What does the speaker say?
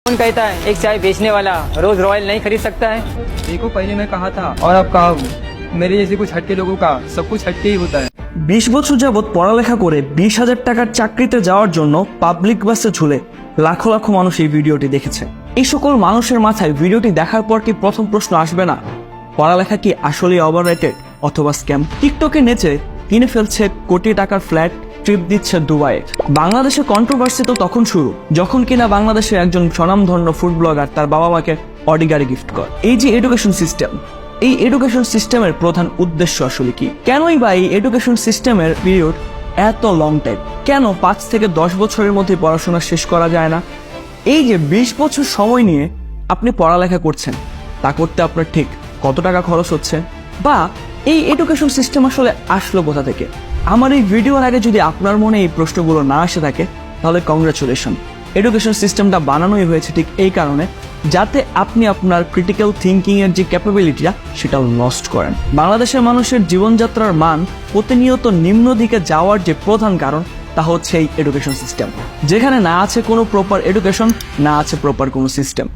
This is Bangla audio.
कौन कहता है एक चाय बेचने वाला रोज रॉयल नहीं खरीद सकता है। देखो पहले मैं कहा था और अब कहा हूँ, मेरे जैसे कुछ हटके लोगों का सब कुछ हटके ही होता है। 20 বছর যাবৎ পড়ালেখা করে 20,000 টাকার চাকরিতে যাওয়ার জন্য পাবলিক বাসে ঝুলে লাখো লাখো মানুষ এই ভিডিওটি দেখেছে। এই সকল মানুষের মাথায় ভিডিওটি দেখার পর কি প্রথম প্রশ্ন আসবে না, পড়ালেখা কি আসলেই ওভাররেটেড অথবা স্ক্যাম? টিকটকে নেচে কিনে ফেলছে কোটি টাকার ফ্ল্যাট, ট্রিপ দিচ্ছে দুবাইয়ে। বাংলাদেশে কন্ট্রোভার্সি তো তখন শুরু যখন কিনা বাংলাদেশের একজন স্বনামধন্য ফুড ব্লগার তার বাবা মাকে অডি গাড়ি গিফট করে। এই যে এডুকেশন সিস্টেম, এই এডুকেশন সিস্টেমের প্রধান উদ্দেশ্য আসলে কি? কেনই বা এই এডুকেশন সিস্টেমের পিরিয়ড এত লং টাইম? কেন 5 থেকে 10 বছরের মধ্যে পড়াশোনা শেষ করা যায় না? এই যে 20 বছর সময় নিয়ে আপনি পড়ালেখা করছেন, তা করতে আপনার ঠিক কত টাকা খরচ হচ্ছে? বা এই এডুকেশন সিস্টেম আসলে আসলো কোথা থেকে? আমার এই ভিডিওর আগে যদি আপনার মনে এই প্রশ্নগুলো না আসে থাকে, তাহলে কংগ্রাচুলেশন। এডুকেশন সিস্টেমটা বানানোই হয়েছে ঠিক এই কারণে, যাতে আপনি আপনার ক্রিটিক্যাল থিঙ্কিং এর যে ক্যাপাবিলিটিটা সেটা লস্ট করেন। বাংলাদেশের মানুষের জীবনযাত্রার মান প্রতিনিয়ত নিম্ন দিকে যাওয়ার যে প্রধান কারণ, তা হচ্ছে এই এডুকেশন সিস্টেম, যেখানে না আছে কোনো প্রপার এডুকেশন, না আছে প্রপার কোনো সিস্টেম।